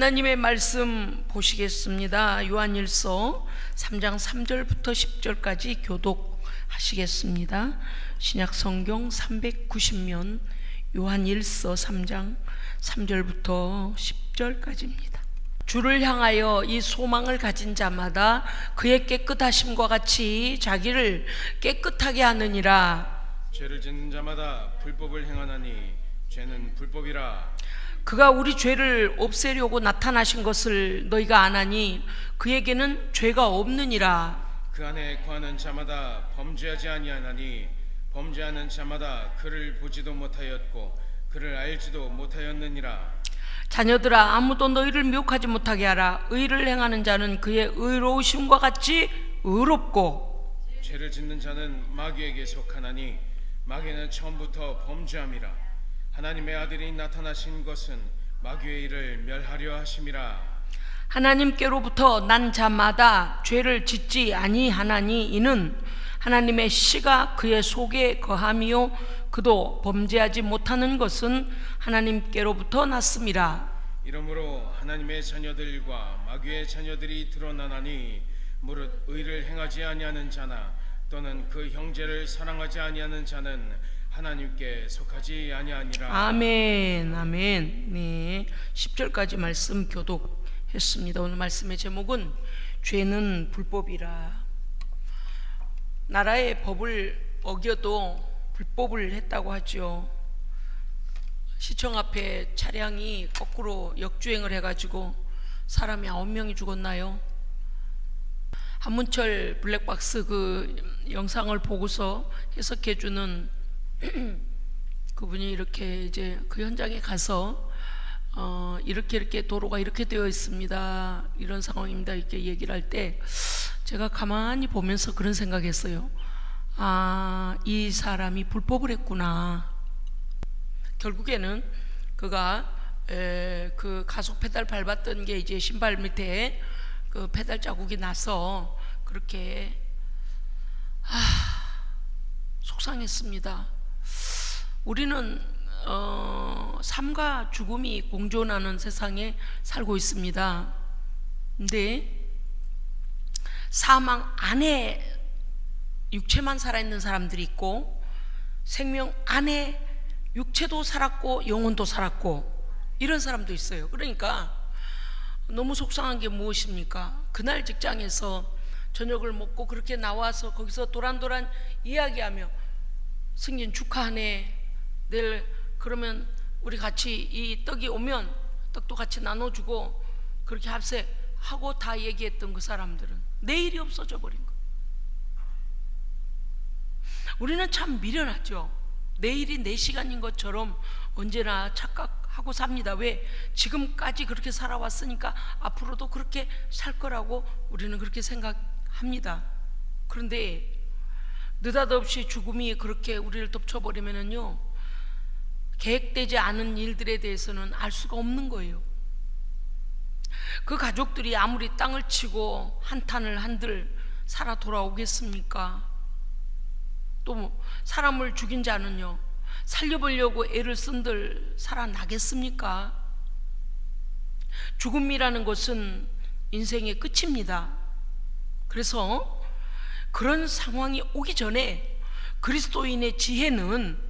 하나님의 말씀 보시겠습니다. 요한일서 3장 3절부터 10절까지 교독하시겠습니다. 신약성경 390면 요한일서 3장 3절부터 10절까지입니다. 주를 향하여 이 소망을 가진 자마다 그의 깨끗하심과 같이 자기를 깨끗하게 하느니라. 죄를 짓는 자마다 불법을 행하나니 죄는 불법이라. 그가 우리 죄를 없애려고 나타나신 것을 너희가 아나니 그에게는 죄가 없느니라. 그 안에 거하는 자마다 범죄하지 아니하나니 범죄하는 자마다 그를 보지도 못하였고 그를 알지도 못하였느니라. 자녀들아, 아무도 너희를 미혹하지 못하게 하라. 의를 행하는 자는 그의 의로우심과 같이 의롭고 죄를 짓는 자는 마귀에게 속하나니 마귀는 처음부터 범죄함이라. 하나님의 아들이 나타나신 것은 마귀의 일을 멸하려 하심이라. 하나님께로부터 난 자마다 죄를 짓지 아니하나니 이는 하나님의 씨가 그의 속에 거함이요 그도 범죄하지 못하는 것은 하나님께로부터 났음이라. 이러므로 하나님의 자녀들과 마귀의 자녀들이 드러나나니 무릇 의를 행하지 아니하는 자나 또는 그 형제를 사랑하지 아니하는 자는 하나님께 속하지 아니하니라. 아멘. 아멘. 네, 10절까지 말씀 교독했습니다. 오늘 말씀의 제목은 죄는 불법이라. 나라의 법을 어겨도 불법을 했다고 하죠. 시청 앞에 차량이 거꾸로 역주행을 해가지고 사람이 9명이 죽었나요? 한문철 블랙박스 그 영상을 보고서 해석해주는 그분이 이렇게 이제 그 현장에 가서 이렇게 도로가 이렇게 되어 있습니다, 이런 상황입니다, 이렇게 얘기를 할 때 제가 가만히 보면서 그런 생각했어요. 아, 이 사람이 불법을 했구나. 결국에는 그가 그 가속 페달 밟았던 게 이제 신발 밑에 그 페달 자국이 나서 그렇게 속상했습니다. 우리는 삶과 죽음이 공존하는 세상에 살고 있습니다. 근데 사망 안에 육체만 살아있는 사람들이 있고 생명 안에 육체도 살았고 영혼도 살았고 이런 사람도 있어요. 그러니까 너무 속상한 게 무엇입니까? 그날 직장에서 저녁을 먹고 그렇게 나와서 거기서 도란도란 이야기하며 승진 축하하네, 내일 그러면 우리 같이 이 떡이 오면 떡도 같이 나눠주고 그렇게 합세하고 다 얘기했던 그 사람들은 내일이 없어져 버린 거예요. 우리는 참 미련하죠. 내일이 내 시간인 것처럼 언제나 착각하고 삽니다. 왜? 지금까지 그렇게 살아왔으니까 앞으로도 그렇게 살 거라고 우리는 그렇게 생각합니다. 그런데 느닷없이 죽음이 그렇게 우리를 덮쳐버리면요, 계획되지 않은 일들에 대해서는 알 수가 없는 거예요. 그 가족들이 아무리 땅을 치고 한탄을 한들 살아 돌아오겠습니까? 또 사람을 죽인 자는요, 살려보려고 애를 쓴들 살아나겠습니까? 죽음이라는 것은 인생의 끝입니다. 그래서 그런 상황이 오기 전에 그리스도인의 지혜는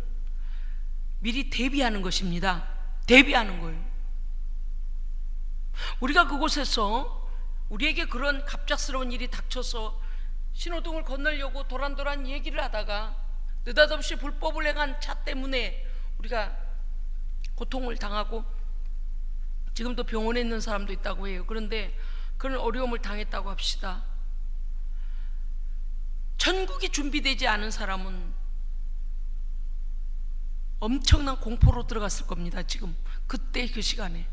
미리 대비하는 것입니다. 대비하는 거예요. 우리가 그곳에서 우리에게 그런 갑작스러운 일이 닥쳐서 신호등을 건너려고 도란도란 얘기를 하다가 느닷없이 불법을 행한 차 때문에 우리가 고통을 당하고 지금도 병원에 있는 사람도 있다고 해요. 그런데 그런 어려움을 당했다고 합시다. 천국이 준비되지 않은 사람은 엄청난 공포로 들어갔을 겁니다. 지금 그때 그 시간에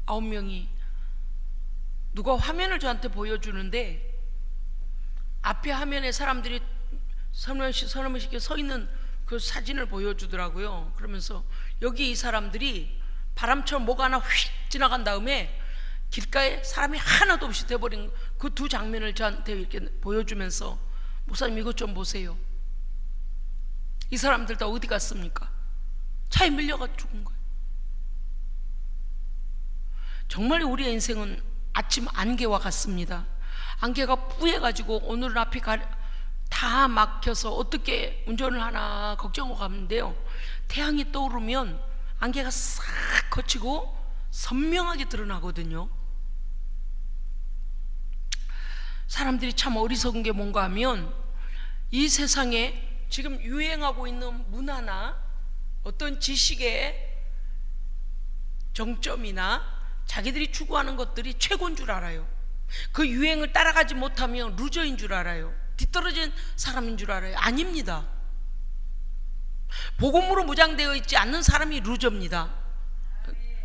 9명이 누가 화면을 저한테 보여주는데 앞에 화면에 사람들이 서너 명씩 서 있는 그 사진을 보여주더라고요. 그러면서 여기 이 사람들이 바람처럼 뭐가 하나 휙 지나간 다음에 길가에 사람이 하나도 없이 돼버린 그 두 장면을 저한테 이렇게 보여주면서 목사님 이것 좀 보세요. 이 사람들 다 어디 갔습니까? 차에 밀려가 죽은 거예요. 정말 우리의 인생은 아침 안개와 같습니다. 안개가 뿌해가지고 오늘은 앞이 다 막혀서 어떻게 운전을 하나 걱정하고 가는데요, 태양이 떠오르면 안개가 싹 거치고 선명하게 드러나거든요. 사람들이 참 어리석은 게 뭔가 하면, 이 세상에 지금 유행하고 있는 문화나 어떤 지식의 정점이나 자기들이 추구하는 것들이 최고인 줄 알아요. 그 유행을 따라가지 못하면 루저인 줄 알아요. 뒤떨어진 사람인 줄 알아요. 아닙니다. 복음으로 무장되어 있지 않는 사람이 루저입니다.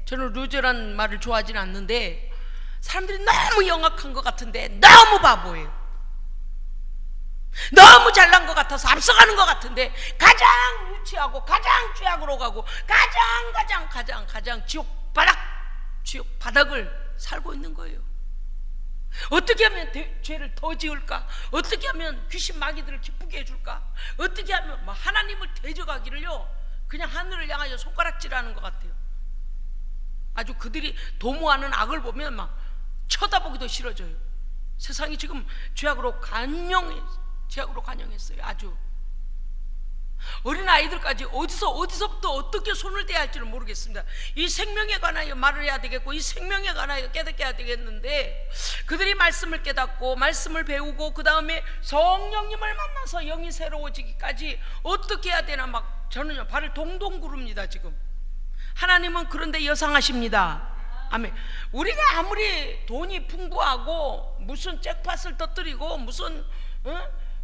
저는 루저란 말을 좋아하지는 않는데, 사람들이 너무 영악한 것 같은데 너무 바보예요. 너무 잘난 것 같아서 앞서가는 것 같은데 가장 유치하고 가장 죄악으로 가고 가장 지옥 바닥을 살고 있는 거예요. 어떻게 하면 죄를 더 지을까? 어떻게 하면 귀신 마귀들을 기쁘게 해줄까? 어떻게 하면 하나님을 대적하기를요, 그냥 하늘을 향하여 손가락질하는 것 같아요. 아주 그들이 도모하는 악을 보면 막 쳐다보기도 싫어져요. 세상이 지금 죄악으로 관영했어요. 아주 어린 아이들까지 어디서부터 어떻게 손을 대야 할지를 모르겠습니다. 이 생명에 관하여 말을 해야 되겠고, 이 생명에 관하여 깨닫게 해야 되겠는데, 그들이 말씀을 깨닫고 말씀을 배우고 그 다음에 성령님을 만나서 영이 새로워지기까지 어떻게 해야 되나 저는요 발을 동동 구릅니다. 지금 하나님은 그런데 여상하십니다. 아멘. 우리가 아무리 돈이 풍부하고 무슨 잭팟을 터뜨리고 무슨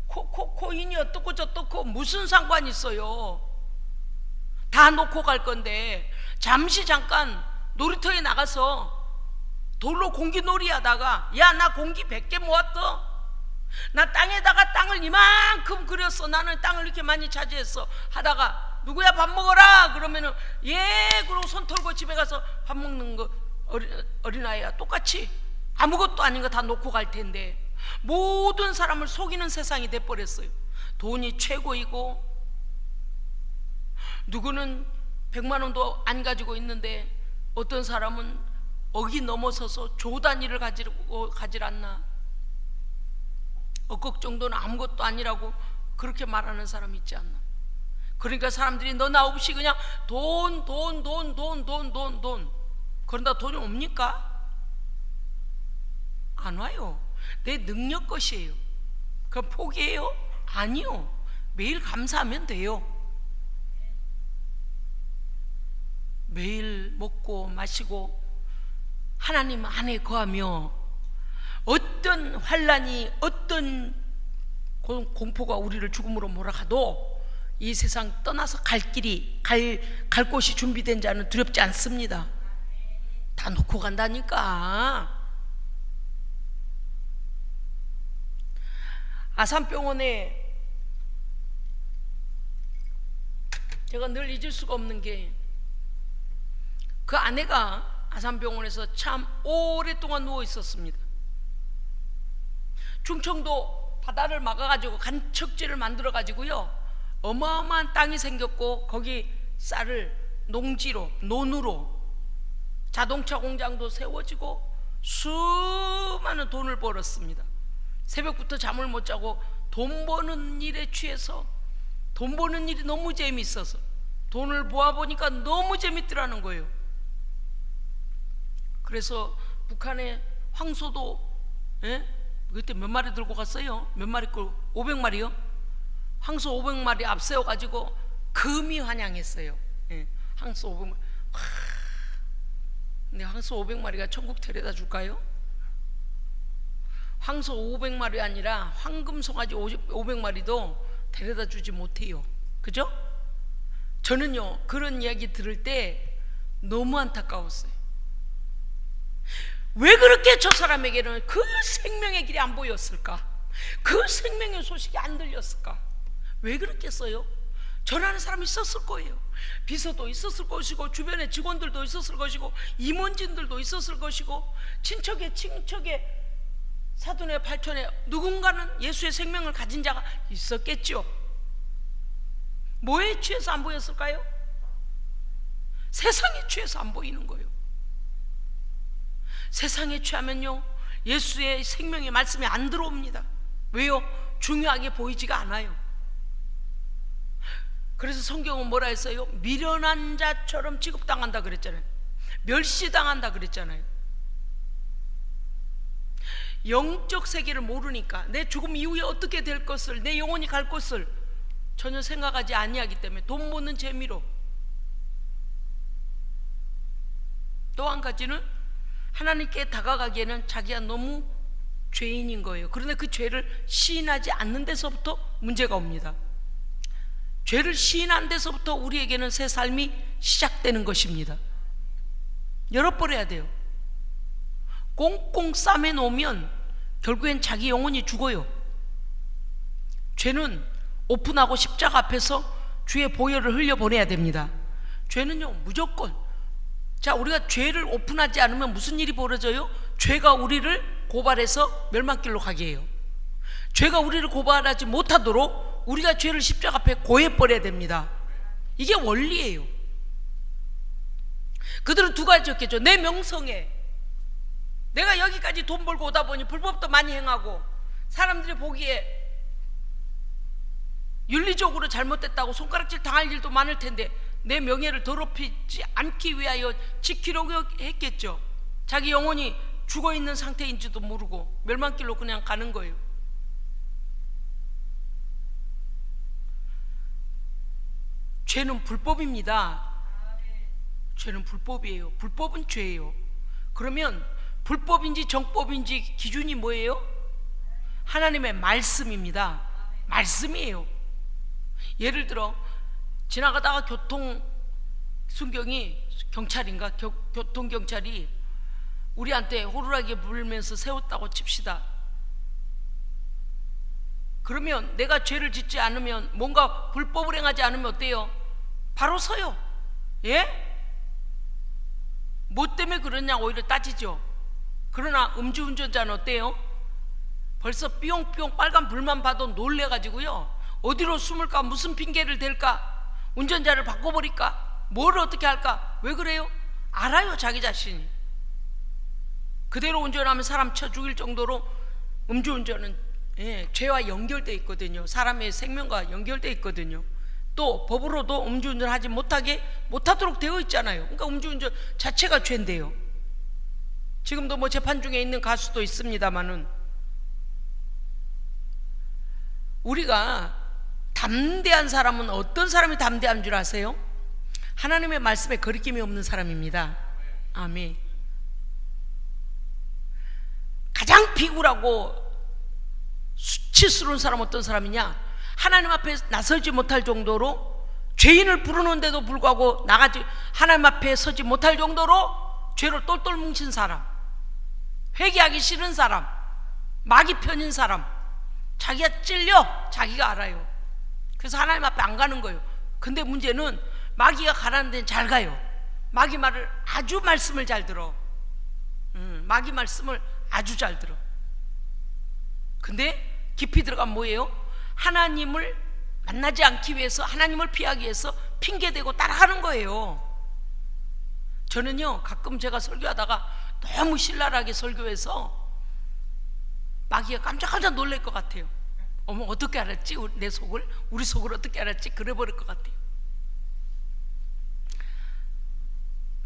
코인이 어떻고 저떻고 무슨 상관이 있어요. 다 놓고 갈 건데, 잠깐 놀이터에 나가서 돌로 공기놀이 하다가, 야, 나 공기 100개 모았어, 나 땅에다가 땅을 이만큼 그렸어, 나는 땅을 이렇게 많이 차지했어 하다가, 누구야 밥 먹어라 그러면은 예 그러고 손 털고 집에 가서 밥 먹는 거, 어린아이야 똑같이 아무것도 아닌 거 다 놓고 갈 텐데, 모든 사람을 속이는 세상이 돼버렸어요. 돈이 최고이고, 누구는 100만 원도 안 가지고 있는데 어떤 사람은 억이 넘어서서 조 단위를 가질 않나, 억억 정도는 아무것도 아니라고 그렇게 말하는 사람이 있지 않나. 그러니까 사람들이 너나 없이 그냥 돈. 그런다 돈이 옵니까? 안 와요. 내 능력 것이에요. 그럼 포기해요? 아니요. 매일 감사하면 돼요. 매일 먹고 마시고 하나님 안에 거하며, 어떤 환난이 어떤 공포가 우리를 죽음으로 몰아가도 이 세상 떠나서 갈 곳이 준비된 자는 두렵지 않습니다. 다 놓고 간다니까. 아산병원에 제가 늘 잊을 수가 없는 게, 그 아내가 아산병원에서 참 오랫동안 누워 있었습니다. 충청도 바다를 막아가지고 간척지를 만들어가지고요, 어마어마한 땅이 생겼고, 거기 쌀을 논으로 자동차 공장도 세워지고 수많은 돈을 벌었습니다. 새벽부터 잠을 못 자고 돈 버는 일에 취해서, 돈 버는 일이 너무 재미있어서 돈을 모아보니까 너무 재밌더라는 거예요. 그래서 북한의 황소도, 그때 몇 마리 들고 갔어요? 몇 마리 걸? 500마리요? 황소 500마리 앞세워가지고 금이 환영했어요. 황소 500마리. 근데 황소 500마리가 천국 데려다 줄까요? 황소 500마리 아니라 황금 송아지 500마리도 데려다 주지 못해요. 그죠? 저는요 그런 이야기 들을 때 너무 안타까웠어요. 왜 그렇게 저 사람에게는 그 생명의 길이 안 보였을까? 그 생명의 소식이 안 들렸을까? 왜 그렇겠어요? 전하는 사람이 있었을 거예요. 비서도 있었을 것이고, 주변에 직원들도 있었을 것이고, 임원진들도 있었을 것이고, 친척의 사돈의 팔촌에 누군가는 예수의 생명을 가진 자가 있었겠죠. 뭐에 취해서 안 보였을까요? 세상에 취해서 안 보이는 거예요. 세상에 취하면요 예수의 생명의 말씀이 안 들어옵니다. 왜요? 중요하게 보이지가 않아요. 그래서 성경은 뭐라 했어요? 미련한 자처럼 취급당한다 그랬잖아요. 멸시당한다 그랬잖아요. 영적 세계를 모르니까 내 죽음 이후에 어떻게 될 것을, 내 영혼이 갈 것을 전혀 생각하지 아니하기 때문에 돈 모는 재미로. 또 한 가지는 하나님께 다가가기에는 자기가 너무 죄인인 거예요. 그런데 그 죄를 시인하지 않는 데서부터 문제가 옵니다. 죄를 시인한 데서부터 우리에게는 새 삶이 시작되는 것입니다. 열어버려야 돼요. 꽁꽁 싸매 놓으면 결국엔 자기 영혼이 죽어요. 죄는 오픈하고 십자가 앞에서 주의 보혈을 흘려보내야 됩니다. 죄는요 무조건, 자, 우리가 죄를 오픈하지 않으면 무슨 일이 벌어져요? 죄가 우리를 고발해서 멸망길로 가게 해요. 죄가 우리를 고발하지 못하도록 우리가 죄를 십자가 앞에 고해버려야 됩니다. 이게 원리예요. 그들은 두 가지였겠죠. 내 명성에, 내가 여기까지 돈 벌고 오다 보니 불법도 많이 행하고 사람들이 보기에 윤리적으로 잘못됐다고 손가락질 당할 일도 많을 텐데 내 명예를 더럽히지 않기 위하여 지키려고 했겠죠. 자기 영혼이 죽어있는 상태인지도 모르고 멸망길로 그냥 가는 거예요. 죄는 불법입니다. 죄는 불법이에요. 불법은 죄예요. 그러면 불법인지 정법인지 기준이 뭐예요? 하나님의 말씀입니다. 말씀이에요. 예를 들어 지나가다가 순경이 경찰인가 교통경찰이 우리한테 호루라기 불면서 세웠다고 칩시다. 그러면 내가 죄를 짓지 않으면, 뭔가 불법을 행하지 않으면 어때요? 바로 서요. 예? 뭐 때문에 그러냐 오히려 따지죠. 그러나 음주운전자는 어때요? 벌써 삐용삐용 빨간 불만 봐도 놀래가지고요, 어디로 숨을까, 무슨 핑계를 댈까, 운전자를 바꿔버릴까, 뭘 어떻게 할까. 왜 그래요? 알아요, 자기 자신이. 그대로 운전하면 사람 쳐 죽일 정도로 음주운전은 죄와 연결되어 있거든요. 사람의 생명과 연결되어 있거든요. 또 법으로도 음주운전 하지 못하도록 되어 있잖아요. 그러니까 음주운전 자체가 죄인데요. 지금도 뭐 재판 중에 있는 가수도 있습니다만은, 우리가 담대한 사람은 어떤 사람이 담대한 줄 아세요? 하나님의 말씀에 거리낌이 없는 사람입니다. 아멘. 가장 비굴하고 수치스러운 사람은 어떤 사람이냐? 하나님 앞에 나서지 못할 정도로, 죄인을 부르는데도 불구하고 나가지 하나님 앞에 서지 못할 정도로 죄를 똘똘 뭉친 사람, 회개하기 싫은 사람, 마귀 편인 사람, 자기가 찔려 자기가 알아요. 그래서 하나님 앞에 안 가는 거예요. 근데 문제는 마귀가 가라는 데는 잘 가요. 마귀 말을 아주 말씀을 잘 들어. 마귀 말씀을 아주 잘 들어. 근데 깊이 들어가면 뭐예요? 하나님을 만나지 않기 위해서, 하나님을 피하기 위해서 핑계대고 따라가는 거예요. 저는요 가끔 제가 설교하다가 너무 신랄하게 설교해서 마귀가 깜짝깜짝 놀랄 것 같아요. 어머, 어떻게 알았지? 내 속을, 우리 속을 어떻게 알았지? 그래 버릴 것 같아요.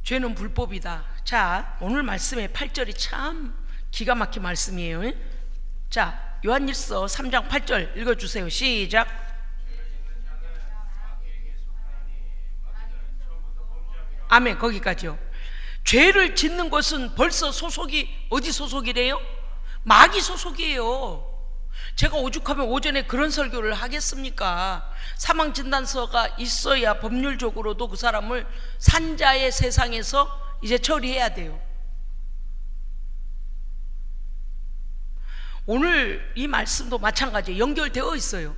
죄는 불법이다. 자, 오늘 말씀의 8절이 참 기가 막힌 말씀이에요. 자, 요한일서 3장 8절 읽어주세요. 시작. 아멘. 거기까지요. 죄를 짓는 것은 벌써 소속이 어디 소속이래요? 마귀 소속이에요. 제가 오죽하면 오전에 그런 설교를 하겠습니까? 사망진단서가 있어야 법률적으로도 그 사람을 산자의 세상에서 이제 처리해야 돼요. 오늘 이 말씀도 마찬가지예요. 연결되어 있어요.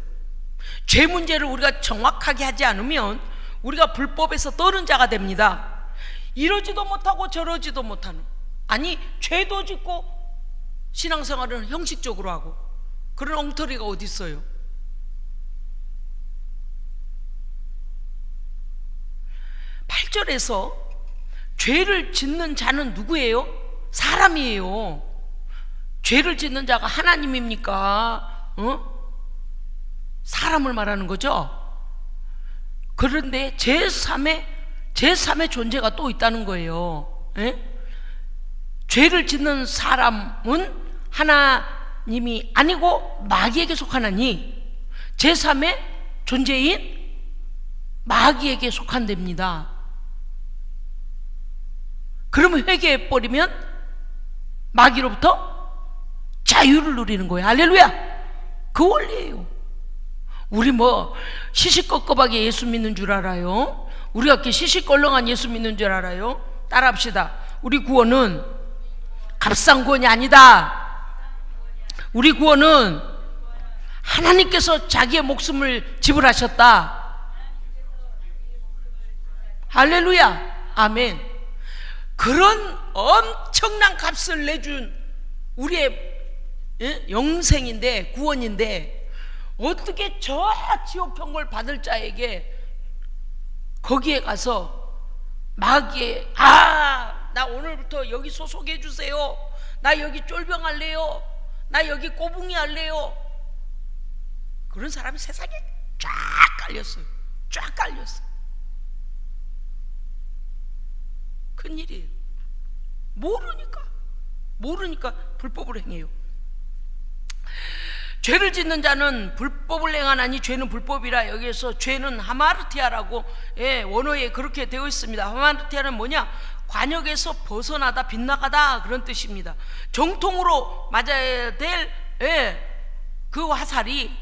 죄 문제를 우리가 정확하게 하지 않으면 우리가 불법에서 떠는 자가 됩니다. 이러지도 못하고 저러지도 못하는, 아니 죄도 짓고 신앙생활은 형식적으로 하고, 그런 엉터리가 어디 있어요? (8절에서) 죄를 짓는 자는 누구예요? 사람이에요. 죄를 짓는 자가 하나님입니까? 사람을 말하는 거죠. 그런데 제3의 존재가 또 있다는 거예요. 죄를 짓는 사람은 하나님이 아니고 마귀에게 속하나니 제3의 존재인 마귀에게 속한답니다. 그러면 회개해버리면 마귀로부터 자유를 누리는 거예요. 할렐루야! 그 원리예요. 우리 뭐 시시껍껍하게 예수 믿는 줄 알아요? 우리가 이렇게 시시껄렁한 예수 믿는 줄 알아요? 따라합시다. 우리 구원은 값싼 구원이 아니다. 우리 구원은 하나님께서 자기의 목숨을 지불하셨다. 할렐루야! 아멘. 그런 엄청난 값을 내준 우리의 영생인데, 구원인데, 어떻게 저 지옥형벌 받을 자에게 거기에 가서 마귀에 나 오늘부터 여기 소속해 주세요, 나 여기 쫄병 할래요, 나 여기 꼬붕이 할래요, 그런 사람이 세상에 쫙 깔렸어요. 쫙 깔렸어요. 큰일이에요. 모르니까 불법을 행해요. 죄를 짓는 자는 불법을 행하나니 죄는 불법이라. 여기에서 죄는 하마르티아라고 원어에 그렇게 되어 있습니다. 하마르티아는 뭐냐? 관역에서 벗어나다, 빗나가다, 그런 뜻입니다. 정통으로 맞아야 될 그 화살이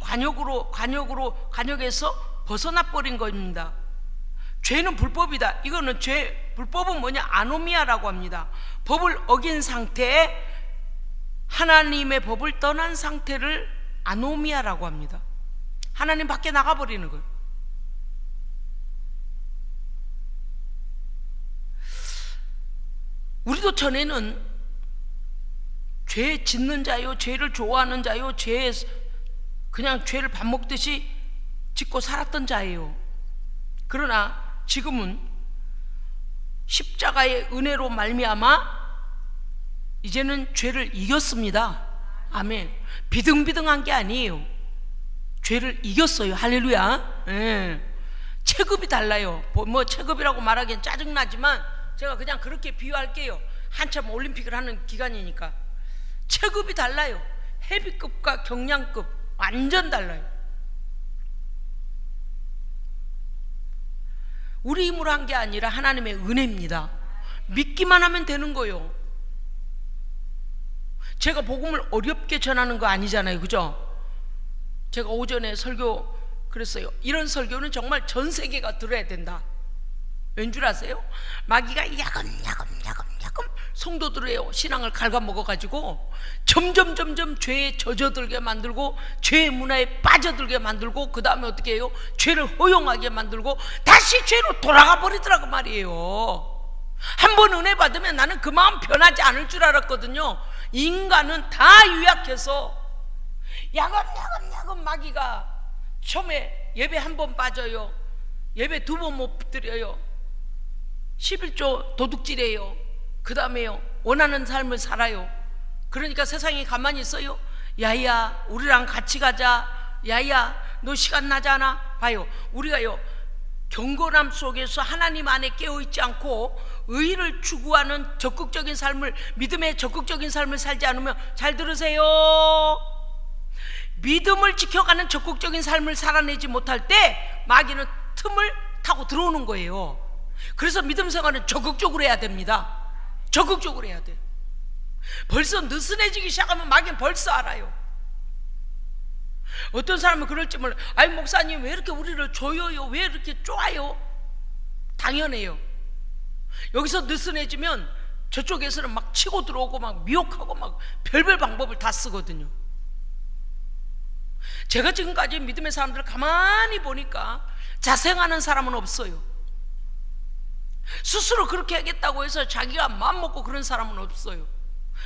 관역에서 벗어나 버린 겁니다. 죄는 불법이다. 이거는 불법은 뭐냐? 아노미아라고 합니다. 법을 어긴 상태에, 하나님의 법을 떠난 상태를 아노미아라고 합니다. 하나님 밖에 나가버리는 거예요. 우리도 전에는 죄 짓는 자요, 죄를 좋아하는 자요, 그냥 죄를 밥 먹듯이 짓고 살았던 자예요. 그러나 지금은 십자가의 은혜로 말미암아 이제는 죄를 이겼습니다. 아멘. 비등비등한 게 아니에요. 죄를 이겼어요. 할렐루야. 체급이 달라요. 뭐 체급이라고 말하기엔 짜증나지만 제가 그냥 그렇게 비유할게요. 한참 올림픽을 하는 기간이니까. 체급이 달라요. 헤비급과 경량급 완전 달라요. 우리 힘으로 한 게 아니라 하나님의 은혜입니다. 믿기만 하면 되는 거예요. 제가 복음을 어렵게 전하는 거 아니잖아요, 그죠? 제가 오전에 설교 그랬어요. 이런 설교는 정말 전 세계가 들어야 된다. 왠 줄 아세요? 마귀가 야금야금 성도들의 신앙을 갉아먹어가지고 점점 죄에 젖어들게 만들고, 죄의 문화에 빠져들게 만들고, 그 다음에 어떻게 해요? 죄를 허용하게 만들고 다시 죄로 돌아가 버리더라고 말이에요. 한번 은혜 받으면 나는 그 마음 변하지 않을 줄 알았거든요. 인간은 다 유약해서 야금 마귀가 처음에 예배 한 번 빠져요. 예배 2번 못 드려요. 11조 도둑질해요. 그 다음에요, 원하는 삶을 살아요. 그러니까 세상이 가만히 있어요? 야야, 우리랑 같이 가자. 야야, 너 시간 나잖아. 봐요, 우리가요 경건함 속에서 하나님 안에 깨어있지 않고 의를 추구하는 적극적인 삶을, 믿음의 적극적인 삶을 살지 않으면, 잘 들으세요, 믿음을 지켜가는 적극적인 삶을 살아내지 못할 때 마귀는 틈을 타고 들어오는 거예요. 그래서 믿음 생활은 적극적으로 해야 됩니다. 적극적으로 해야 돼. 벌써 느슨해지기 시작하면 마귀는 벌써 알아요. 어떤 사람은 그럴지 몰라. 아이, 목사님 왜 이렇게 우리를 조여요? 왜 이렇게 쪼아요? 당연해요. 여기서 느슨해지면 저쪽에서는 막 치고 들어오고 막 미혹하고 막 별별 방법을 다 쓰거든요. 제가 지금까지 믿음의 사람들을 가만히 보니까 자생하는 사람은 없어요. 스스로 그렇게 하겠다고 해서 자기가 마음먹고 그런 사람은 없어요.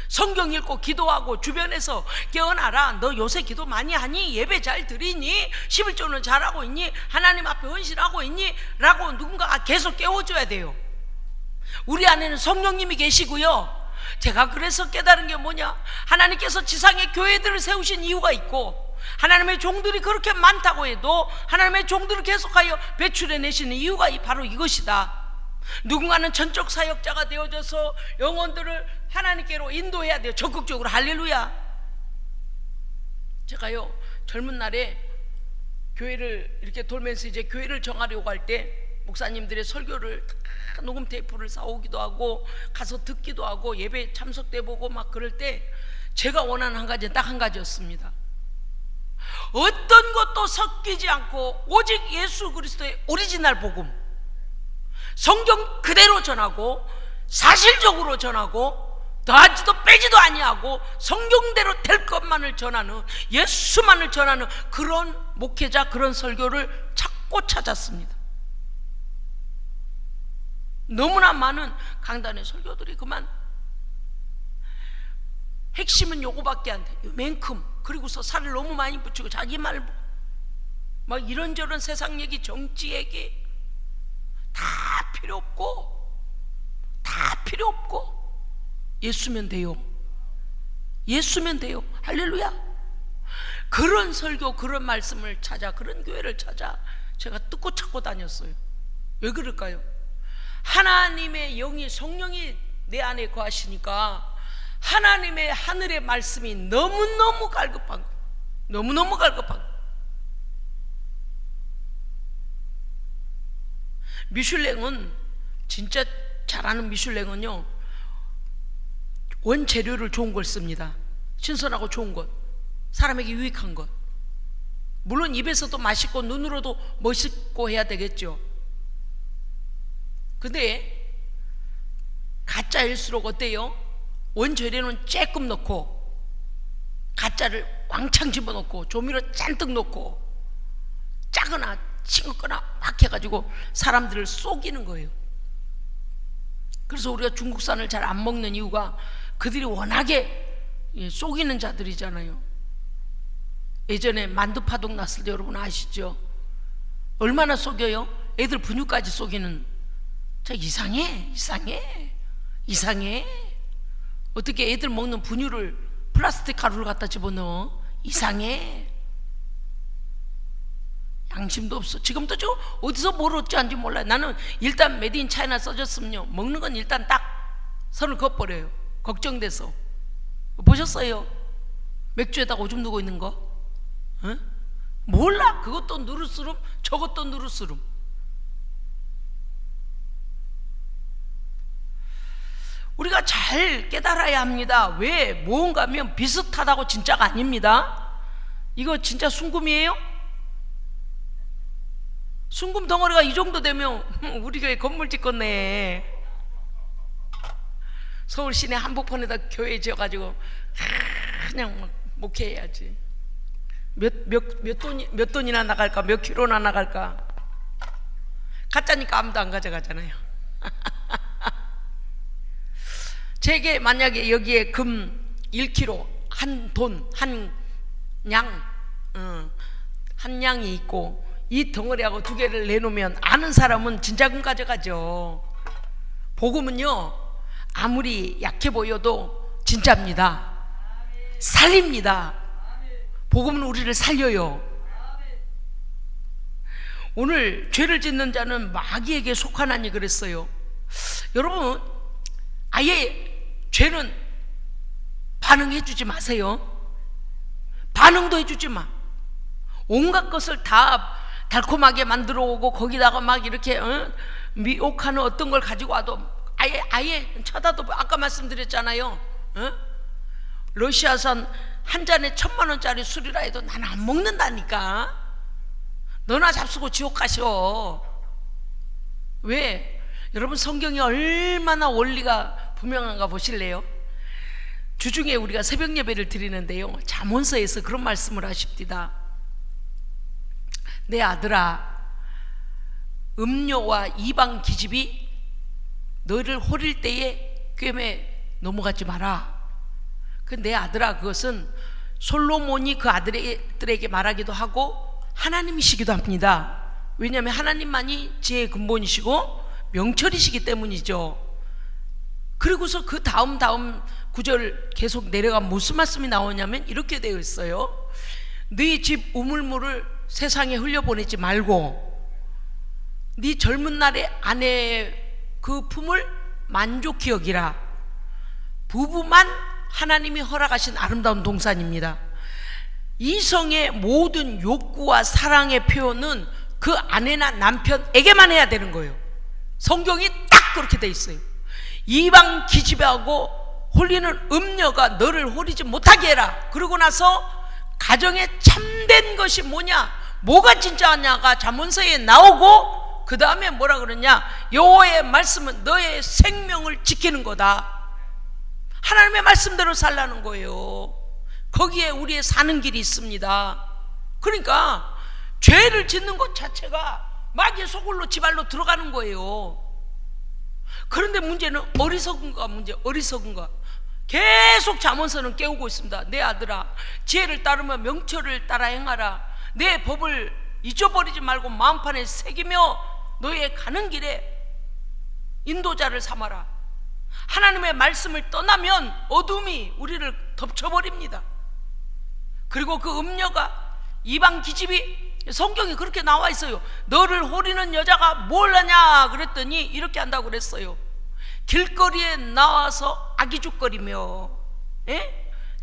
성경 읽고 기도하고 주변에서 깨어나라, 너 요새 기도 많이 하니? 예배 잘 드리니? 11조는 잘하고 있니? 하나님 앞에 헌신하고 있니? 라고 누군가가 계속 깨워줘야 돼요. 우리 안에는 성령님이 계시고요, 제가 그래서 깨달은 게 뭐냐, 하나님께서 지상에 교회들을 세우신 이유가 있고, 하나님의 종들이 그렇게 많다고 해도 하나님의 종들을 계속하여 배출해 내시는 이유가 바로 이것이다. 누군가는 전적 사역자가 되어져서 영혼들을 하나님께로 인도해야 돼요. 적극적으로. 할렐루야. 제가요, 젊은 날에 교회를 이렇게 돌면서 이제 교회를 정하려고 할 때 목사님들의 설교를 다 녹음 테이프를 사오기도 하고 가서 듣기도 하고 예배 참석돼 보고 막 그럴 때 제가 원하는 한 가지는 딱 한 가지였습니다. 어떤 것도 섞이지 않고 오직 예수 그리스도의 오리지널 복음, 성경 그대로 전하고 사실적으로 전하고 더하지도 빼지도 아니하고 성경대로 될 것만을 전하는, 예수만을 전하는 그런 목회자, 그런 설교를 찾고 찾았습니다. 너무나 많은 강단의 설교들이 그만 핵심은 요거밖에 안 돼. 요만큼. 그리고서 살을 너무 많이 붙이고 자기 말 막 이런저런 세상 얘기, 정치 얘기 다 필요 없고, 다 필요 없고 예수면 돼요. 예수면 돼요. 할렐루야. 그런 설교, 그런 말씀을 찾아, 그런 교회를 찾아 제가 뜯고 찾고 다녔어요. 왜 그럴까요? 하나님의 영이, 성령이 내 안에 거하시니까 하나님의 하늘의 말씀이 너무너무 갈급한 거예요. 너무너무 갈급한 거예요. 미슐랭은, 진짜 잘하는 미슐랭은요, 원재료를 좋은 걸 씁니다. 신선하고 좋은 것, 사람에게 유익한 것. 물론 입에서도 맛있고 눈으로도 멋있고 해야 되겠죠. 근데 가짜일수록 어때요? 원재료는 조금 넣고 가짜를 왕창 집어넣고 조미료 잔뜩 넣고 짜거나 싱겁거나 막 해가지고 사람들을 속이는 거예요. 그래서 우리가 중국산을 잘 안 먹는 이유가 그들이 워낙에 속이는 자들이잖아요. 예전에 만두파동 났을 때 여러분 아시죠? 얼마나 속여요? 애들 분유까지 속이는. 저 이상해. 어떻게 애들 먹는 분유를 플라스틱 가루를 갖다 집어넣어? 이상해. 양심도 없어. 지금도 저 어디서 뭘 어찌한지 몰라요. 나는 일단 메드 인 차이나 써졌으면요, 먹는 건 일단 딱 선을 그어버려요. 걱정돼서. 보셨어요? 맥주에다가 오줌 누고 있는 거? 어? 몰라. 그것도 누르스름, 저것도 누르스름. 우리가 잘 깨달아야 합니다. 왜? 뭔가 하면 비슷하다고 진짜가 아닙니다. 이거 진짜 순금이에요? 순금 덩어리가 이 정도 되면 우리 교회 건물 짓겠네. 서울 시내 한복판에다 교회 지어가지고 그냥 막 목회해야지. 몇 돈이나 나갈까? 몇 킬로나 나갈까? 가짜니까 아무도 안 가져가잖아요. 제게 만약에 여기에 금 1kg, 한 돈, 한 양이 있고 이 덩어리하고 두 개를 내놓으면 아는 사람은 진짜 금 가져가죠. 복음은요, 아무리 약해 보여도 진짜입니다. 살립니다. 복음은 우리를 살려요. 오늘 죄를 짓는 자는 마귀에게 속하나니 그랬어요. 여러분, 아예 죄는 반응해 주지 마세요. 반응도 해주지 마. 온갖 것을 다 달콤하게 만들어 오고 거기다가 막 이렇게 미혹하는 어떤 걸 가지고 와도 아예 쳐다도, 아까 말씀드렸잖아요. 러시아산 한 잔에 1,000,000원짜리 술이라 해도 나는 안 먹는다니까. 너나 잡수고 지옥 가셔. 왜? 여러분, 성경이 얼마나 원리가 분명한가 보실래요? 주중에 우리가 새벽 예배를 드리는데요, 잠언서에서 그런 말씀을 하십니다. 내 아들아, 음료와 이방 기집이 너를 호릴 때에 꿰매 넘어가지 마라. 그 내 아들아, 그것은 솔로몬이 그 아들들에게 말하기도 하고 하나님이시기도 합니다. 왜냐하면 하나님만이 지혜의 근본이시고 명철이시기 때문이죠. 그리고서 그 다음 구절 계속 내려가면 무슨 말씀이 나오냐면 이렇게 되어 있어요. 네 집 우물물을 세상에 흘려보내지 말고 네 젊은 날의 아내의 그 품을 만족히 여기라. 부부만 하나님이 허락하신 아름다운 동산입니다. 이성의 모든 욕구와 사랑의 표현은 그 아내나 남편에게만 해야 되는 거예요. 성경이 딱 그렇게 돼 있어요. 이방 기집애하고 홀리는 음녀가 너를 홀리지 못하게 해라. 그러고 나서 가정에 참된 것이 뭐냐, 뭐가 진짜냐가 잠언서에 나오고 그 다음에 뭐라 그러냐, 여호와의 말씀은 너의 생명을 지키는 거다. 하나님의 말씀대로 살라는 거예요. 거기에 우리의 사는 길이 있습니다. 그러니까 죄를 짓는 것 자체가 마귀의 소굴로 지발로 들어가는 거예요. 그런데 문제는 어리석은가, 어리석은가. 계속 잠언서는 깨우고 있습니다. 내 아들아, 지혜를 따르며 명철을 따라 행하라. 내 법을 잊어버리지 말고 마음판에 새기며 너의 가는 길에 인도자를 삼아라. 하나님의 말씀을 떠나면 어둠이 우리를 덮쳐버립니다. 그리고 그 음녀가 이방 기집이, 성경에 그렇게 나와 있어요. 너를 호리는 여자가 뭘 하냐 그랬더니 이렇게 한다고 그랬어요. 길거리에 나와서 아기죽거리며,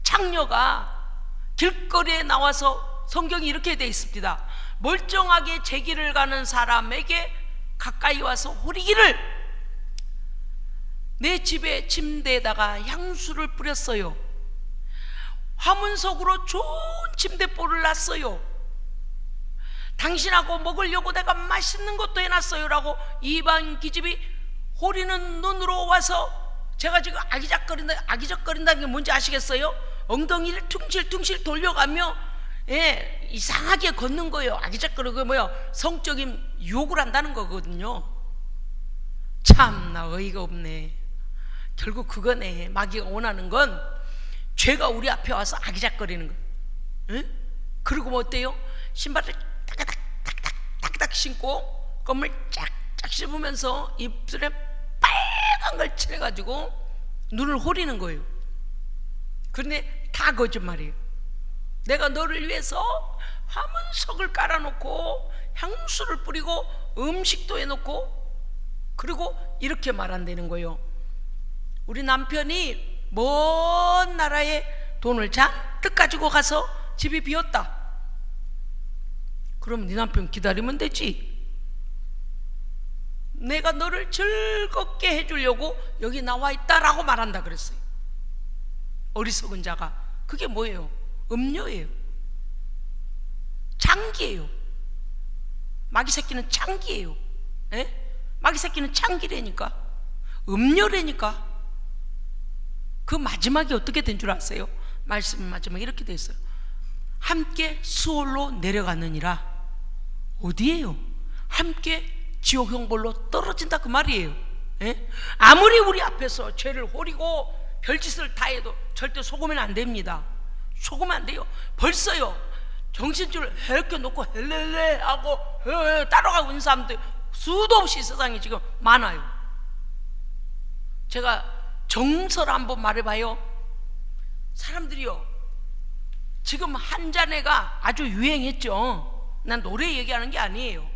창녀가 길거리에 나와서, 성경이 이렇게 되어 있습니다. 멀쩡하게 제 길을 가는 사람에게 가까이 와서 호리기를, 내 집의 침대에다가 향수를 뿌렸어요. 화문석으로 좋은 침대볼을 놨어요. 당신하고 먹으려고 내가 맛있는 것도 해놨어요 라고 이방 기집이 호리는 눈으로 와서, 제가 지금 아기적거린다는 게 뭔지 아시겠어요? 엉덩이를 퉁실퉁실 돌려가며 이상하게 걷는 거예요. 아기적거리고 성적인 유혹을 한다는 거거든요. 참나 어이가 없네. 결국 그거네. 마귀가 원하는 건 죄가 우리 앞에 와서 아기작거리는 거예요. 그리고 뭐 어때요? 신발을 딱딱 신고 껌을 쫙쫙 씹으면서 입술에 빨간 걸 칠해가지고 눈을 호리는 거예요. 그런데 다 거짓말이에요. 내가 너를 위해서 화문석을 깔아놓고 향수를 뿌리고 음식도 해놓고, 그리고 이렇게 말한다는 거예요. 우리 남편이 먼 나라에 돈을 잔뜩 가지고 가서 집이 비었다. 그럼 네 남편 기다리면 되지. 내가 너를 즐겁게 해주려고 여기 나와 있다라고 말한다 그랬어요. 어리석은 자가. 그게 뭐예요? 음료예요. 창기예요. 마귀 새끼는 창기예요. 마귀 새끼는 창기라니까. 음료라니까. 그 마지막이 어떻게 된 줄 아세요? 말씀 마지막에 이렇게 돼 있어요. 함께 수월로 내려가느니라. 어디예요? 함께 지옥 형벌로 떨어진다 그 말이에요. 아무리 우리 앞에서 죄를 호리고 별짓을 다 해도 절대 속으면 안 됩니다. 속으면 안 돼요. 벌써요 정신줄을 이렇게 놓고 헬레레 하고 따라가고 있는 사람들 수도 없이 세상에 지금 많아요. 제가 정서를 한번 말해봐요. 사람들이요, 지금 한 잔해가 아주 유행했죠. 난 노래 얘기하는 게 아니에요.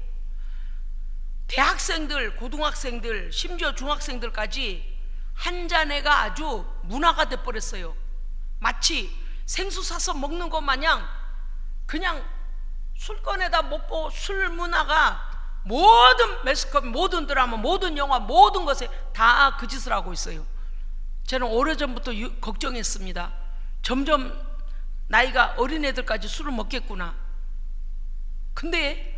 대학생들, 고등학생들, 심지어 중학생들까지 한 잔해가 아주 문화가 돼버렸어요. 마치 생수 사서 먹는 것 마냥 그냥 술 꺼내다 먹고, 술 문화가 모든 매스컴, 모든 드라마, 모든 영화, 모든 것에 다 그 짓을 하고 있어요. 저는 오래전부터 걱정했습니다. 점점 나이가 어린애들까지 술을 먹겠구나. 근데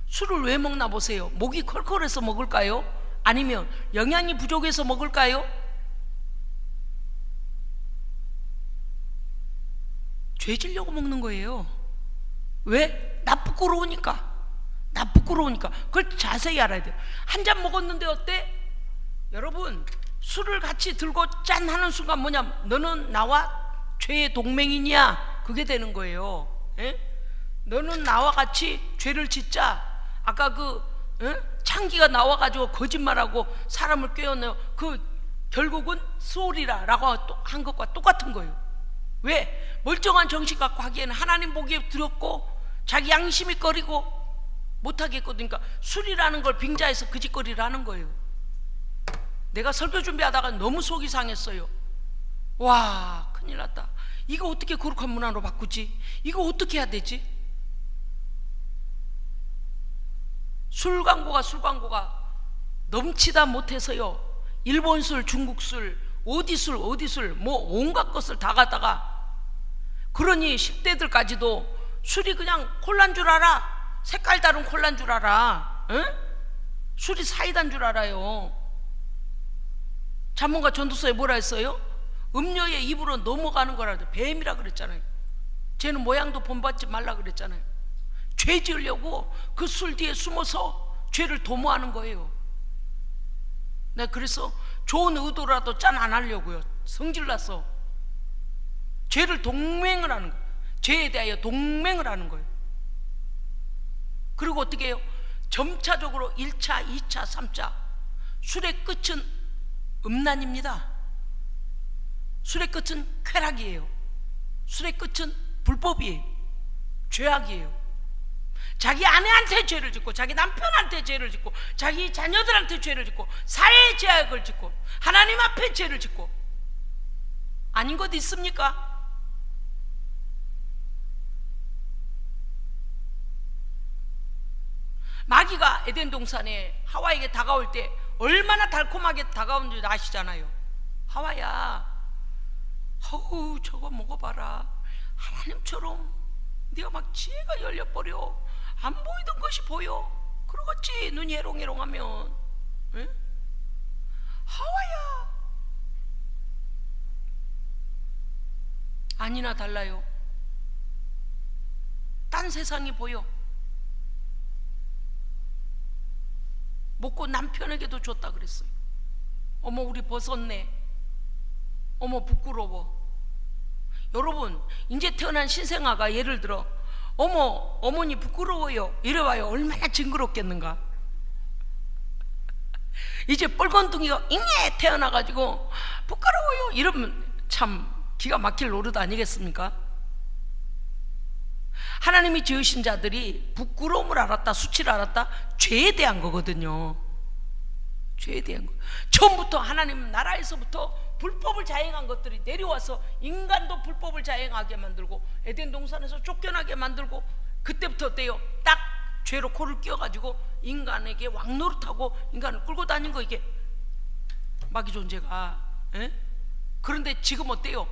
술을 왜 먹나 보세요. 목이 컬컬해서 먹을까요? 아니면 영양이 부족해서 먹을까요? 죄 지려고 먹는 거예요. 왜? 나 부끄러우니까. 그걸 자세히 알아야 돼요. 한 잔 먹었는데 어때? 여러분, 술을 같이 들고 짠 하는 순간 뭐냐, 너는 나와 죄의 동맹이냐, 그게 되는 거예요. 너는 나와 같이 죄를 짓자. 아까 창기가 나와가지고 거짓말하고 사람을 꿰어내요. 그 결국은 소리라라고 한 것과 똑같은 거예요. 왜? 멀쩡한 정신 갖고 하기에는 하나님 보기에 두렵고 자기 양심이 꺼리고 못하겠거든요. 그러니까 술이라는 걸 빙자해서 그 짓거리를 하는 거예요. 내가 설교 준비하다가 너무 속이 상했어요. 와, 큰일 났다. 이거 어떻게 거룩한 문화로 바꾸지? 이거 어떻게 해야 되지? 술 광고가 넘치다 못해서요, 일본 술, 중국 술, 어디 술 뭐 온갖 것을 다 갖다가, 그러니 10대들까지도 술이 그냥 콜라인 줄 알아. 색깔 다른 콜라인 줄 알아. 응? 술이 사이다인 줄 알아요. 잠언가 전도서에 뭐라 했어요? 음료의 입으로 넘어가는 거라, 뱀이라 그랬잖아요. 쟤는 모양도 본받지 말라 그랬잖아요. 죄 지으려고 그 술 뒤에 숨어서 죄를 도모하는 거예요. 내가 그래서 좋은 의도라도 짠 안 하려고요. 성질나서 죄를 동맹을 하는 거예요. 죄에 대하여 동맹을 하는 거예요. 그리고 어떻게 해요? 점차적으로 1차, 2차, 3차. 술의 끝은 음란입니다. 술의 끝은 쾌락이에요. 술의 끝은 불법이에요. 죄악이에요. 자기 아내한테 죄를 짓고, 자기 남편한테 죄를 짓고, 자기 자녀들한테 죄를 짓고, 사회의 죄악을 짓고, 하나님 앞에 죄를 짓고. 아닌 것 있습니까? 마귀가 에덴 동산에 하와에게 다가올 때 얼마나 달콤하게 다가온 줄 아시잖아요. 하와야, 어우, 저거 먹어봐라. 하나님처럼 네가 막 지혜가 열려버려. 안 보이던 것이 보여. 그러겠지, 눈이 해롱해롱하면. 응? 하와야, 아니나 달라요. 딴 세상이 보여. 먹고 남편에게도 줬다 그랬어요. 어머, 우리 벗었네. 어머, 부끄러워. 여러분, 이제 태어난 신생아가 예를 들어 어머, 어머니 부끄러워요 이래봐요. 얼마나 징그럽겠는가. 이제 뻘건둥이가 잉에 태어나가지고 부끄러워요 이러면 참 기가 막힐 노릇 아니겠습니까? 하나님이 지으신 자들이 부끄러움을 알았다, 수치를 알았다, 죄에 대한 거거든요. 죄에 대한 거. 처음부터 하나님 나라에서부터 불법을 자행한 것들이 내려와서 인간도 불법을 자행하게 만들고 에덴 동산에서 쫓겨나게 만들고, 그때부터 어때요? 딱 죄로 코를 끼워가지고 인간에게 왕노릇하고 인간을 끌고 다닌 거, 이게 마귀 존재가. 에? 그런데 지금 어때요?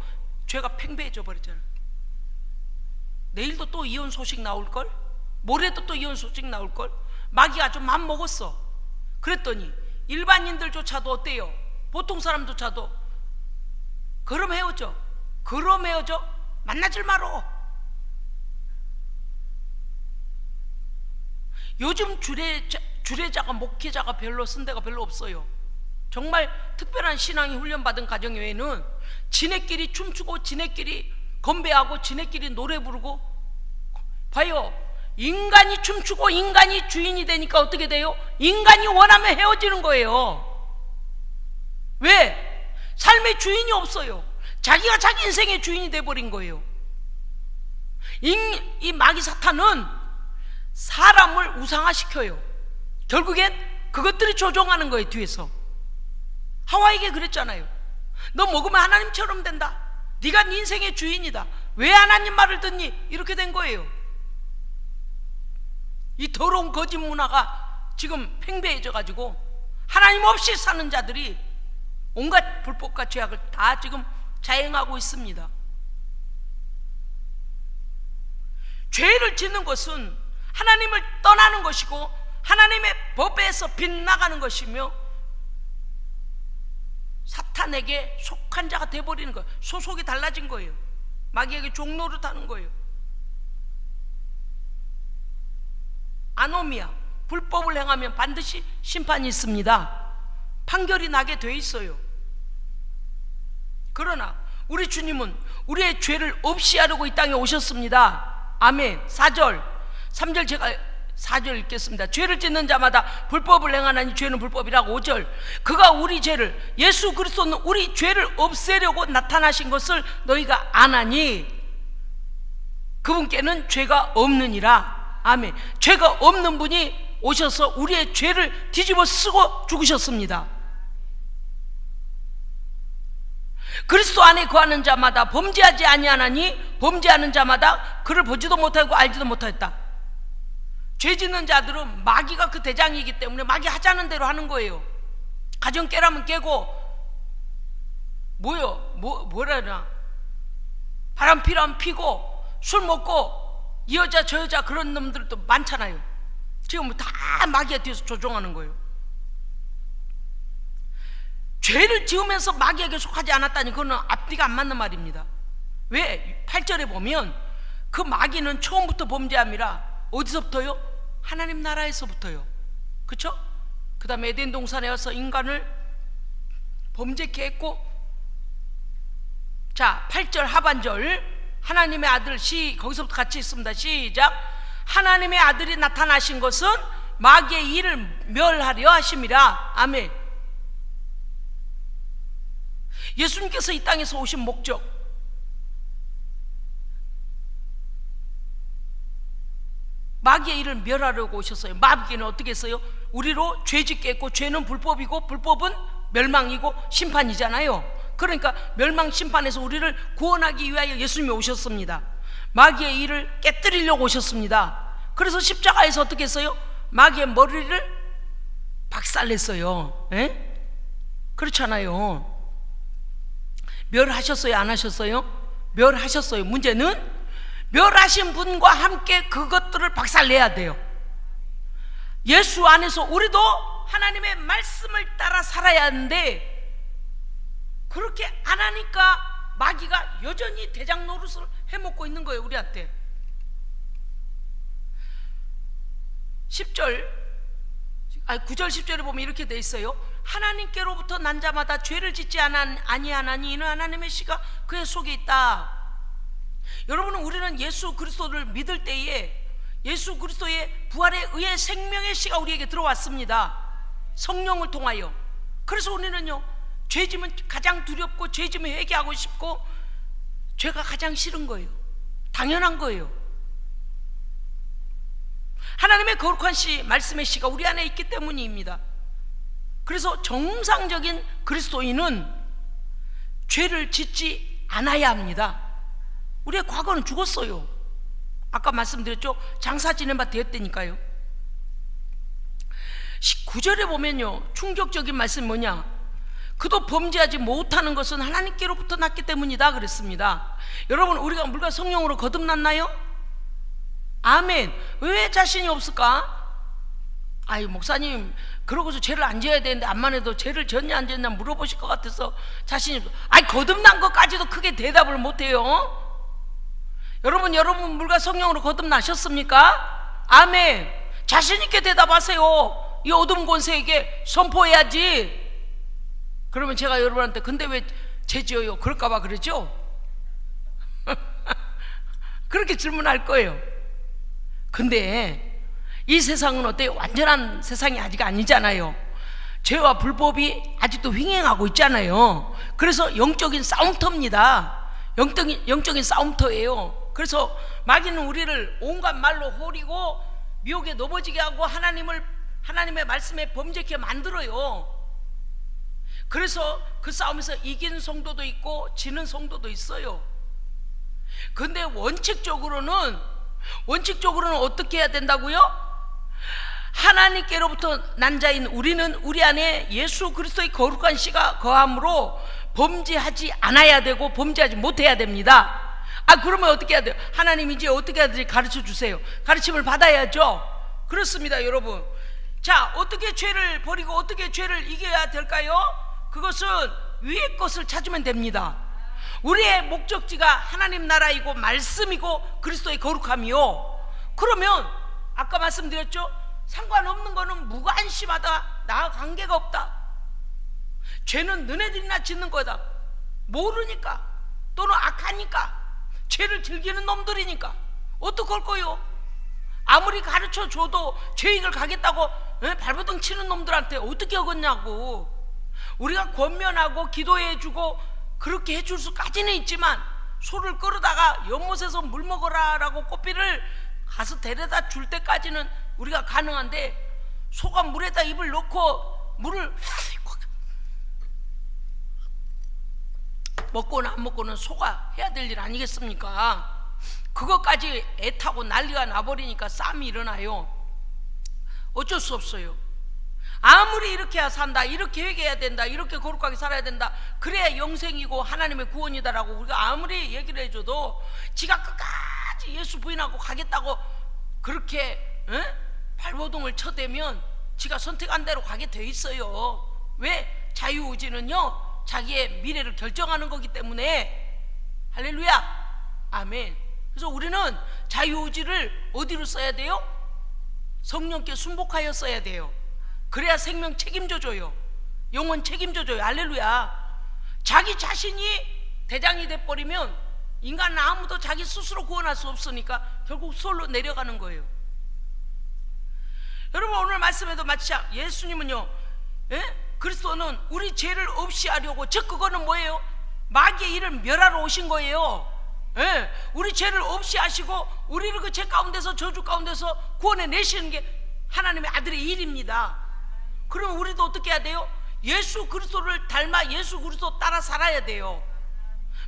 죄가 팽배해져 버렸잖아요. 내일도 또 이혼 소식 나올걸? 모레도 또 이혼 소식 나올걸? 마귀가 좀 맘 먹었어. 그랬더니 일반인들조차도 어때요? 보통 사람조차도 그럼 헤어져. 그럼 헤어져. 만나질 말어. 요즘 주례자가, 목회자가 별로 쓴 데가 별로 없어요. 정말 특별한 신앙이 훈련받은 가정 외에는 지네끼리 춤추고 지네끼리 건배하고 지네끼리 노래 부르고. 봐요, 인간이 춤추고 인간이 주인이 되니까 어떻게 돼요? 인간이 원하면 헤어지는 거예요. 왜? 삶의 주인이 없어요. 자기가 자기 인생의 주인이 돼버린 거예요. 이 마귀 사탄은 사람을 우상화시켜요. 결국엔 그것들이 조종하는 거예요. 뒤에서 하와에게 그랬잖아요. 너 먹으면 하나님처럼 된다. 네가 네 인생의 주인이다. 왜 하나님 말을 듣니? 이렇게 된 거예요. 이 더러운 거짓 문화가 지금 팽배해져 가지고 하나님 없이 사는 자들이 온갖 불법과 죄악을 다 지금 자행하고 있습니다. 죄를 짓는 것은 하나님을 떠나는 것이고 하나님의 법에서 빗나가는 것이며 사탄에게 속한 자가 돼버리는 거예요. 소속이 달라진 거예요. 마귀에게 종노릇 하는 거예요. 아노미아, 불법을 행하면 반드시 심판이 있습니다. 판결이 나게 돼 있어요. 그러나 우리 주님은 우리의 죄를 없이 하려고 이 땅에 오셨습니다. 아멘. 4절 3절 제가 4절 읽겠습니다. 죄를 짓는 자마다 불법을 행하나니 죄는 불법이라고. 5절, 그가 우리 죄를, 예수 그리스도는 우리 죄를 없애려고 나타나신 것을 너희가 아나니 그분께는 죄가 없느니라. 아멘. 죄가 없는 분이 오셔서 우리의 죄를 뒤집어 쓰고 죽으셨습니다. 그리스도 안에 거하는 자마다 범죄하지 아니하나니 범죄하는 자마다 그를 보지도 못하고 알지도 못하였다. 죄 짓는 자들은 마귀가 그 대장이기 때문에 마귀 하자는 대로 하는 거예요. 가정 깨라면 깨고, 뭐라 하나, 바람 피라면 피고, 술 먹고, 이 여자 저 여자 그런 놈들도 많잖아요. 지금 다 마귀에 뒤에서 조종하는 거예요. 죄를 지으면서 마귀에게 속하지 않았다니 그거는 앞뒤가 안 맞는 말입니다. 왜? 8절에 보면 그 마귀는 처음부터 범죄함이라. 어디서부터요? 하나님 나라에서부터요. 그렇죠? 그 다음에 에덴 동산에 와서 인간을 범죄케 했고, 자 8절 하반절, 하나님의 아들, 거기서부터 같이 있습니다. 시작. 하나님의 아들이 나타나신 것은 마귀의 일을 멸하려 하심이라. 아멘. 예수님께서 이 땅에서 오신 목적, 마귀의 일을 멸하려고 오셨어요. 마귀는 어떻게 했어요? 우리로 죄짓게 했고, 죄는 불법이고 불법은 멸망이고 심판이잖아요. 그러니까 멸망 심판에서 우리를 구원하기 위하여 예수님이 오셨습니다. 마귀의 일을 깨뜨리려고 오셨습니다. 그래서 십자가에서 어떻게 했어요? 마귀의 머리를 박살냈어요. 에? 그렇잖아요. 멸하셨어요? 안 하셨어요? 멸하셨어요. 문제는 멸하신 분과 함께 그것들을 박살내야 돼요. 예수 안에서 우리도 하나님의 말씀을 따라 살아야 하는데, 그렇게 안 하니까 마귀가 여전히 대장 노릇을 해먹고 있는 거예요, 우리한테. 9절 10절에 보면 이렇게 돼 있어요. 하나님께로부터 난 자마다 죄를 짓지 아니하나니 이는 하나님의 씨가 그의 속에 있다. 여러분은, 우리는 예수 그리스도를 믿을 때에 예수 그리스도의 부활에 의해 생명의 씨가 우리에게 들어왔습니다. 성령을 통하여. 그래서 우리는요, 죄짐은 가장 두렵고 죄짐을 회개하고 싶고 죄가 가장 싫은 거예요. 당연한 거예요. 하나님의 거룩한 씨, 말씀의 씨가 우리 안에 있기 때문입니다. 그래서 정상적인 그리스도인은 죄를 짓지 않아야 합니다. 우리의 과거는 죽었어요. 아까 말씀드렸죠? 장사 지낸 바 되었다니까요. 19절에 보면요, 충격적인 말씀이 뭐냐? 그도 범죄하지 못하는 것은 하나님께로부터 났기 때문이다 그랬습니다. 여러분, 우리가 물과 성령으로 거듭났나요? 아멘. 왜 자신이 없을까? 아이, 목사님 그러고서 죄를 안 지어야 되는데 암만 해도 죄를 졌냐 안 졌냐 물어보실 것 같아서 자신이 없어. 아이, 거듭난 것까지도 크게 대답을 못해요. 여러분 물과 성령으로 거듭나셨습니까? 아멘. 자신 있게 대답하세요. 이 어둠 권세에게 선포해야지. 그러면 제가 여러분한테 근데 왜 죄 지어요? 그럴까봐 그러죠? 그렇게 질문할 거예요. 근데 이 세상은 어때요? 완전한 세상이 아직 아니잖아요. 죄와 불법이 아직도 횡행하고 있잖아요. 그래서 영적인 싸움터입니다. 영적인 싸움터예요. 그래서 마귀는 우리를 온갖 말로 호리고 미혹에 넘어지게 하고 하나님의 말씀에 범죄케 만들어요. 그래서 그 싸움에서 이긴 성도도 있고 지는 성도도 있어요. 근데 원칙적으로는 어떻게 해야 된다고요? 하나님께로부터 난 자인 우리는 우리 안에 예수 그리스도의 거룩한 씨가 거함으로 범죄하지 않아야 되고 범죄하지 못해야 됩니다. 그러면 어떻게 해야 돼요? 하나님이 이제 어떻게 해야 될지 가르쳐 주세요. 가르침을 받아야죠. 그렇습니다, 여러분. 자, 어떻게 죄를 버리고 어떻게 죄를 이겨야 될까요? 그것은 위의 것을 찾으면 됩니다. 우리의 목적지가 하나님 나라이고 말씀이고 그리스도의 거룩함이요. 그러면 아까 말씀드렸죠? 상관없는 거는 무관심하다. 나와 관계가 없다. 죄는 너네들이나 짓는 거다. 모르니까 또는 악하니까 죄를 즐기는 놈들이니까 어떡할 거요? 아무리 가르쳐 줘도 죄인을 가겠다고 발버둥 치는 놈들한테 어떻게 어긋냐고. 우리가 권면하고 기도해 주고 그렇게 해줄 수까지는 있지만 소를 끌어다가 연못에서 물 먹어라 라고 꽃비를 가서 데려다 줄 때까지는 우리가 가능한데, 소가 물에다 입을 넣고 물을 먹고는 안 먹고는 소가 해야 될 일 아니겠습니까? 그것까지 애타고 난리가 나버리니까 싸움이 일어나요. 어쩔 수 없어요. 아무리 이렇게 해야 산다, 이렇게 회개해야 된다, 이렇게 거룩하게 살아야 된다, 그래야 영생이고 하나님의 구원이다라고 우리가 아무리 얘기를 해줘도 지가 끝까지 예수 부인하고 가겠다고 그렇게 발버둥을 쳐대면 지가 선택한 대로 가게 돼 있어요. 왜? 자유의지는요 자기의 미래를 결정하는 거기 때문에. 할렐루야, 아멘. 그래서 우리는 자유의지를 어디로 써야 돼요? 성령께 순복하여 써야 돼요. 그래야 생명 책임져줘요. 영혼 책임져줘요. 할렐루야. 자기 자신이 대장이 돼버리면 인간은 아무도 자기 스스로 구원할 수 없으니까 결국 솔로 내려가는 거예요. 여러분, 오늘 말씀에도 마치 예수님은요, 그리스도는 우리 죄를 없이 하려고, 즉 그거는 뭐예요? 마귀의 일을 멸하러 오신 거예요. 우리 죄를 없이 하시고 우리를 그 죄 가운데서, 저주 가운데서 구원해 내시는 게 하나님의 아들의 일입니다. 그러면 우리도 어떻게 해야 돼요? 예수 그리스도를 닮아 예수 그리스도 따라 살아야 돼요.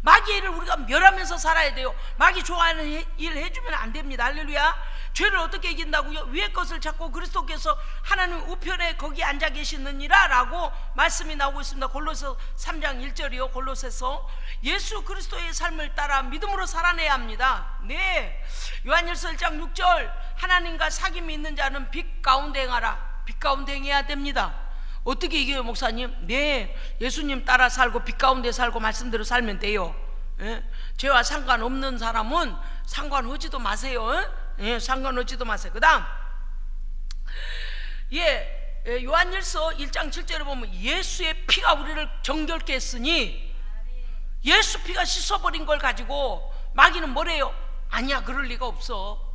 마귀의 일을 우리가 멸하면서 살아야 돼요. 마귀 좋아하는 일 해주면 안 됩니다. 할렐루야. 죄를 어떻게 이긴다고요? 위의 것을 찾고 그리스도께서 하나님 우편에 거기 앉아 계시느니라 라고 말씀이 나오고 있습니다. 골로새 3장 1절이요 골로새서. 예수 그리스도의 삶을 따라 믿음으로 살아내야 합니다. 네, 요한일서 1장 6절, 하나님과 사귐이 있는 자는 빛 가운데 행하라. 빛 가운데 행해야 됩니다. 어떻게 이겨요, 목사님? 네, 예수님 따라 살고 빛 가운데 살고 말씀대로 살면 돼요. 죄와 상관없는 사람은 상관하지도 마세요. 상관하지도 마세요. 그 다음, 요한일서 1장 7절에 보면 예수의 피가 우리를 정결케 했으니, 예수 피가 씻어버린 걸 가지고 마귀는 뭐래요? 아니야, 그럴 리가 없어.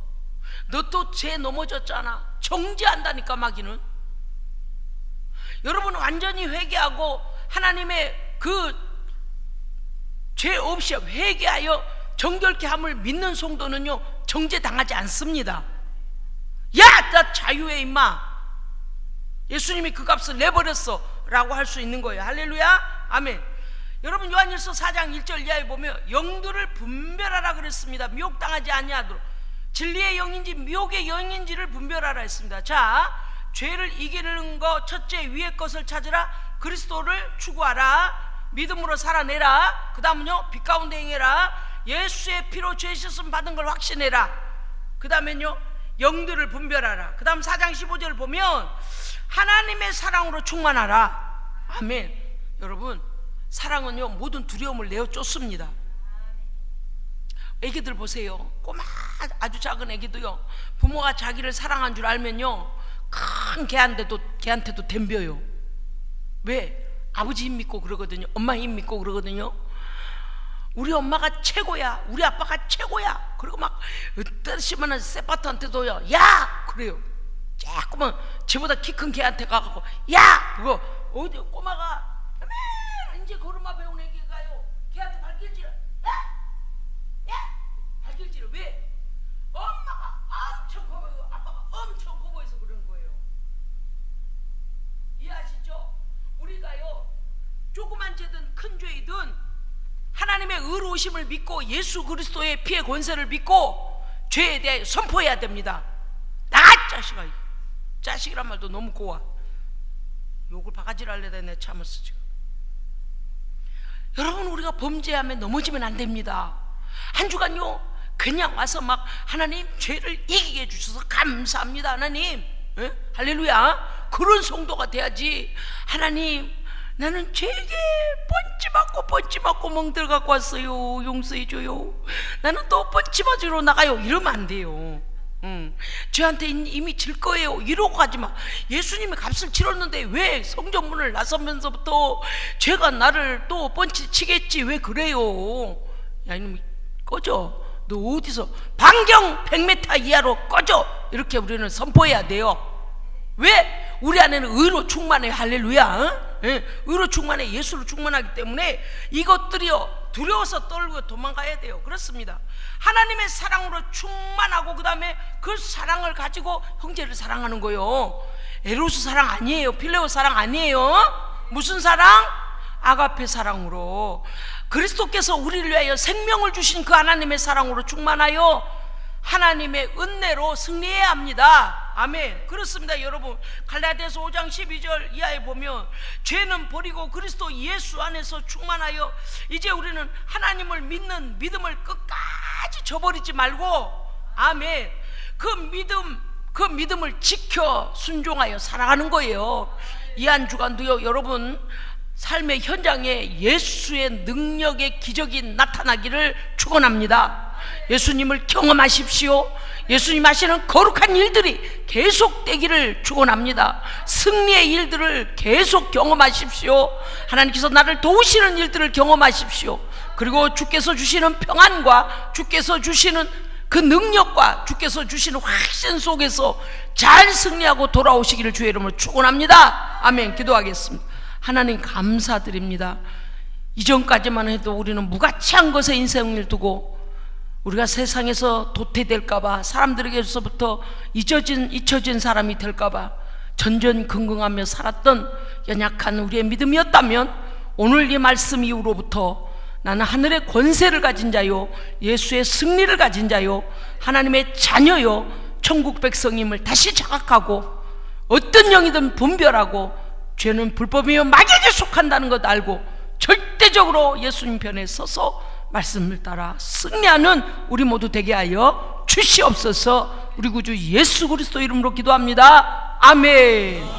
너 또 죄 넘어졌잖아. 정죄한다니까, 마귀는. 여러분, 완전히 회개하고 하나님의 그 죄 없이 회개하여 정결케 함을 믿는 성도는요 정죄당하지 않습니다. 야, 나 자유해 임마, 예수님이 그 값을 내버렸어 라고 할 수 있는 거예요. 할렐루야, 아멘. 여러분, 요한일서 4장 1절 이하에 보면 영들을 분별하라 그랬습니다. 미혹당하지 아니하도록. 진리의 영인지 미혹의 영인지를 분별하라 했습니다. 자, 죄를 이기는 거 첫째, 위의 것을 찾으라. 그리스도를 추구하라. 믿음으로 살아내라. 그 다음은요, 빛 가운데 행해라. 예수의 피로 죄 씻음 받은 걸 확신해라. 그 다음엔요, 영들을 분별하라. 그 다음 4장 15절을 보면 하나님의 사랑으로 충만하라. 아멘. 여러분, 사랑은요 모든 두려움을 내어 쫓습니다. 애기들 보세요. 꼬마 아주 작은 애기도요, 부모가 자기를 사랑한 줄 알면요 큰 걔한테도 덤벼요. 왜? 아버지 힘 믿고 그러거든요. 엄마 힘 믿고 그러거든요. 우리 엄마가 최고야, 우리 아빠가 최고야. 그리고 막 으뜨시면은 세파트한테도요 야! 그래요. 자꾸만 쟤보다 키 큰 걔한테 가갖고 야! 그거 어디 꼬마가 이제 걸음마 배운 애기가요 걔한테 발길질을 야! 발길질을 왜? 엄마가 엄청 커 보이고 아빠가 엄청 커 보여서 그러는 거예요. 이해하시죠? 우리가요 조그만 죄든 큰 죄이든 하나님의 의로우심을 믿고 예수 그리스도의 피의 권세를 믿고 죄에 대해 선포해야 됩니다. 나가 자식아. 자식이란 말도 너무 고와. 욕을 바가지를 할래다 내 참았어 지금. 여러분, 우리가 범죄하면 넘어지면 안 됩니다. 한 주간요 그냥 와서 막 하나님 죄를 이기게 해주셔서 감사합니다 하나님, 할렐루야, 그런 성도가 돼야지. 하나님, 나는 죄게 번지 맞고 멍들 갖고 왔어요, 용서해줘요. 나는 또 번지 맞으러 나가요, 이러면 안 돼요. 죄한테 이미 질 거예요 이러고 가지마. 예수님이 값을 치렀는데 왜 성전문을 나서면서부터 죄가 나를 또 번치 치겠지 왜 그래요? 야, 이놈 꺼져. 너 어디서 반경 100m 이하로 꺼져, 이렇게 우리는 선포해야 돼요. 왜? 우리 안에는 의로 충만해. 할렐루야. 의로 충만해. 예수로 충만하기 때문에 이것들이요 두려워서 떨고 도망가야 돼요. 그렇습니다. 하나님의 사랑으로 충만하고 그 다음에 그 사랑을 가지고 형제를 사랑하는 거예요. 에로스 사랑 아니에요. 필레오 사랑 아니에요. 무슨 사랑? 아가페 사랑으로, 그리스도께서 우리를 위하여 생명을 주신 그 하나님의 사랑으로 충만하여 하나님의 은혜로 승리해야 합니다. 아멘. 그렇습니다. 여러분, 갈라디아서 5장 12절 이하에 보면 죄는 버리고 그리스도 예수 안에서 충만하여 이제 우리는 하나님을 믿는 믿음을 끝까지 저버리지 말고, 아멘, 그 믿음을 지켜 순종하여 살아가는 거예요. 이 한 주간도요 여러분 삶의 현장에 예수의 능력의 기적이 나타나기를 축원합니다. 예수님을 경험하십시오. 예수님 하시는 거룩한 일들이 계속되기를 축원합니다. 승리의 일들을 계속 경험하십시오. 하나님께서 나를 도우시는 일들을 경험하십시오. 그리고 주께서 주시는 평안과 주께서 주시는 그 능력과 주께서 주시는 확신 속에서 잘 승리하고 돌아오시기를 주의 이름으로 축원합니다. 아멘. 기도하겠습니다. 하나님 감사드립니다. 이전까지만 해도 우리는 무가치한 것에 인생을 두고 우리가 세상에서 도태될까봐, 사람들에게서부터 잊혀진 사람이 될까봐 전전긍긍하며 살았던 연약한 우리의 믿음이었다면, 오늘 이 말씀 이후로부터 나는 하늘의 권세를 가진 자요, 예수의 승리를 가진 자요, 하나님의 자녀요, 천국 백성임을 다시 자각하고 어떤 영이든 분별하고 죄는 불법이며 마귀에게 속한다는 것 알고 절대적으로 예수님 편에 서서 말씀을 따라 승리하는 우리 모두 되게 하여 주시옵소서. 우리 구주 예수 그리스도 이름으로 기도합니다. 아멘.